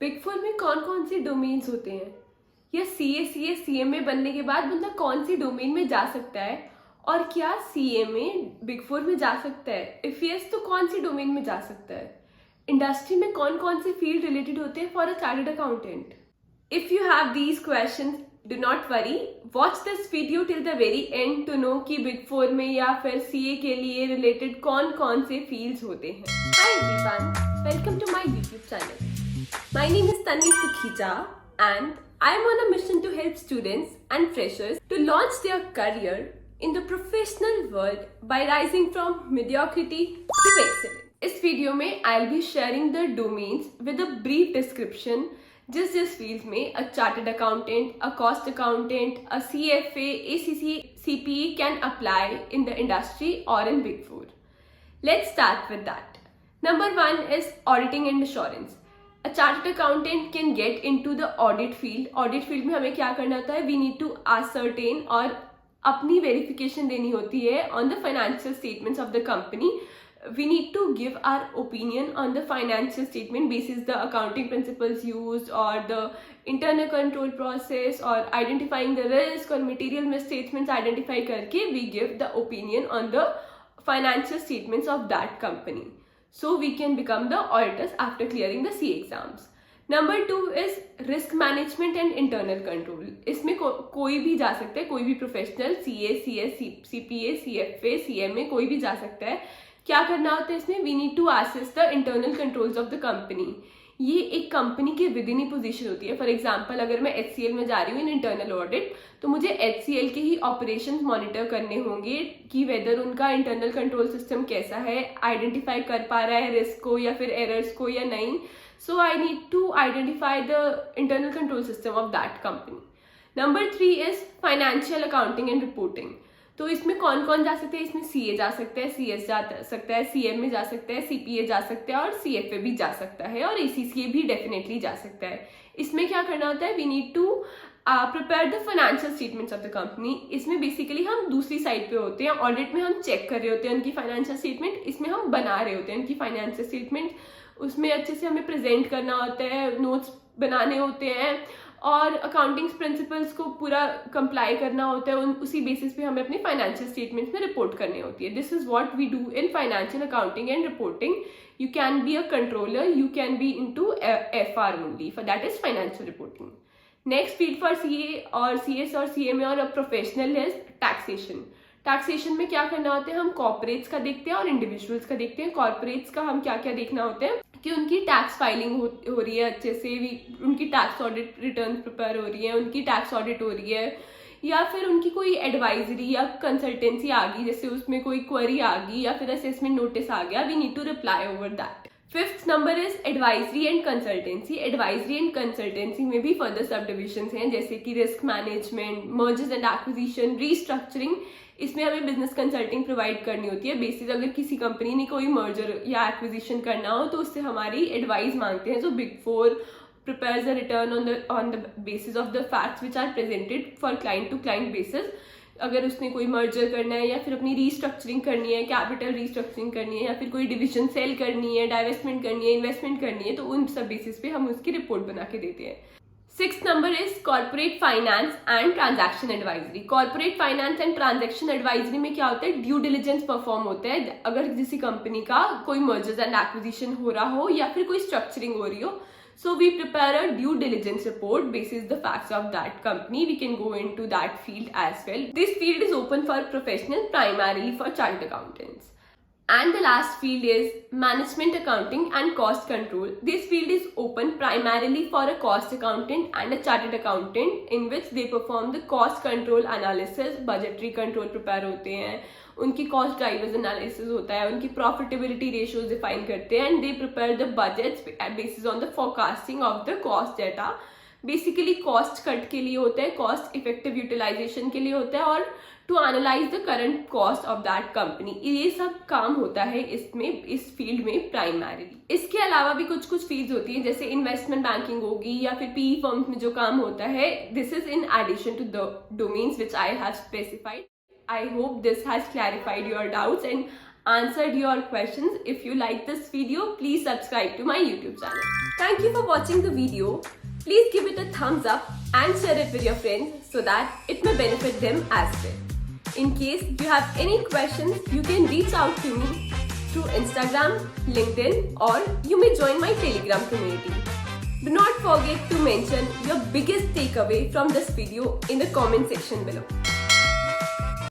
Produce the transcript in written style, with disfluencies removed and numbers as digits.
Big four में कौन कौन से डोमेन्स होते हैं, या सीएमए बनने के बाद बंदा कौन सी डोमेन में जा सकता है, और क्या सीएमए बिग फोर में जा सकता है? इफ यस तो कौन सी डोमेन में जा सकता है? इंडस्ट्री में कौन कौन से फील्ड रिलेटेड होते हैं for a chartered accountant? If you have these questions, do not worry, watch this video till the very end to know कि बिग फोर में या फिर सीए के लिए रिलेटेड कौन कौन से फील्ड्स होते हैं। Hi everyone, welcome to my YouTube channel. My name is Tanvi Sukhija and I am on a mission to help students and freshers to launch their career in the professional world by rising from mediocrity to excellence. इस video में I'll be sharing the domains with a brief description जिस field में a chartered accountant, a cost accountant, a CFA, ACC, CPE can apply in the industry or in Big Four. Let's start with that. Number 1 is auditing and assurance. A chartered accountant can get into the audit field. Audit field में हमें क्या करना होता है? We need to ascertain और अपनी verification देनी होती है on the financial statements of the company. We need to give our opinion on the financial statement basis the accounting principles used or the internal control process or identifying the risk or material misstatements identify करके we give the opinion on the financial statements of that company. So we can become the auditors after clearing the C exams. Number 2 is risk management and internal control. इसमें कोई भी जा सकता है, कोई भी professional, CA, CS, CPA, CFA, CMA कोई भी जा सकता है। क्या करना होता है इसमें? We need to assess the internal controls of the company. ये एक कंपनी के विद इन ही पोजीशन होती है। फॉर एग्जांपल अगर मैं HCL में जा रही हूँ इन इंटरनल ऑडिट, तो मुझे HCL के ही ऑपरेशंस मॉनिटर करने होंगे कि वेदर उनका इंटरनल कंट्रोल सिस्टम कैसा है, आइडेंटिफाई कर पा रहा है रिस्क को या फिर एरर्स को या नहीं। So I need to identify the internal control system of that company. Number 3 is financial accounting and reporting. तो इसमें कौन कौन जा सकते हैं? इसमें सीए जा सकता है, सीएस जा सकता है, सीएमए जा सकता है, सीपीए जा सकता है और सीएफए भी जा सकता है और एसीसीए भी डेफिनेटली जा सकता है। इसमें क्या करना होता है? We need to prepare the financial statements of the company. इसमें बेसिकली हम दूसरी साइड पे होते हैं, ऑडिट में हम चेक कर रहे होते हैं उनकी फाइनेंशियल स्टेटमेंट, इसमें हम बना रहे होते हैं उनकी फाइनेंशियल स्टेटमेंट। उसमें अच्छे से हमें प्रेजेंट करना होता है, नोट्स बनाने होते हैं और अकाउंटिंग प्रिंसिपल्स को पूरा कंप्लाई करना होता है। उसी बेसिस पे हमें अपनी फाइनेंशियल स्टेटमेंट्स में रिपोर्ट करनी होती है। This is what we do in financial accounting and reporting. You can be a controller, you can be into FR only, for that is financial reporting. Next field for CA और CS और CMA और professional is taxation. Taxation में क्या करना होता है? हम corporates का देखते हैं और इंडिविजुअल्स का देखते हैं। कॉर्पोरेट्स का हम क्या क्या देखना होता है कि उनकी टैक्स फाइलिंग हो रही है अच्छे से, उनकी टैक्स ऑडिट रिटर्न प्रिपेयर हो रही है, उनकी टैक्स ऑडिट हो रही है, या फिर उनकी कोई एडवाइजरी या कंसल्टेंसी आ गई, जैसे उसमें कोई क्वेरी आ गई या फिर असेसमेंट नोटिस आ गया, we need to reply over that. Fifth number is advisory and consultancy. Advisory and consultancy में भी फर्दर सब डिविजन्स हैं, जैसे कि risk management, mergers and acquisition, restructuring. इसमें हमें बिजनेस कंसल्टिंग प्रोवाइड करनी होती है। बेसिस अगर किसी कंपनी ने कोई मर्जर या एक्विजिशन करना हो तो उससे हमारी एडवाइस मांगते हैं। So big four prepares the return on the basis of the facts which are presented for client to client basis. अगर उसने कोई मर्जर करना है या फिर अपनी रीस्ट्रक्चरिंग करनी है, कैपिटल रीस्ट्रक्चरिंग करनी है, या फिर कोई डिविजन सेल करनी है, डाइवेस्टमेंट करनी है, इन्वेस्टमेंट करनी है, तो उन सब बेसिस पे हम उसकी रिपोर्ट बना के देते हैं। Six number is corporate finance and transaction advisory. Corporate finance and transaction advisory में क्या होता है? ड्यू डिलिजेंस परफॉर्म होता है। अगर किसी कंपनी का कोई मर्जर्स एंड एक्विजिशन हो रहा हो या फिर कोई स्ट्रक्चरिंग हो रही हो, so we prepare a due diligence report basis the facts of that company. We can go into that field as well. This field is open for professionals, primarily for chartered accountants. And the last field is management accounting and cost control. This field is open primarily for a cost accountant and a chartered accountant, in which they perform the cost control analysis, budgetary control prepare होते हैं, उनकी cost drivers analysis होता है, उनकी profitability ratios define करते हैं, and they prepare the budgets basis on the forecasting of the cost data. Basically cost cut के लिए होता है, कॉस्ट इफेक्टिव यूटिलाइजेशन के लिए होता है, और to analyse the current cost of that company. ये सब काम होता है इसमें, इस फील्ड में प्राइमरीली। इसके अलावा भी कुछ कुछ फील्ड्स होती हैं, जैसे इन्वेस्टमेंट बैंकिंग होगी या फिर पीई फर्म्स में जो काम होता है। This is in addition to the domains which I have specified. I hope this has clarified your doubts, and answered your questions. If you like this video, please subscribe to my YouTube channel. Thank you for watching the video. Please give it a thumbs up and share it with your friends so that it may benefit them as well. In case you have any questions, you can reach out to me through Instagram, LinkedIn, or you may join my Telegram community. Do not forget to mention your biggest takeaway from this video in the comment section below.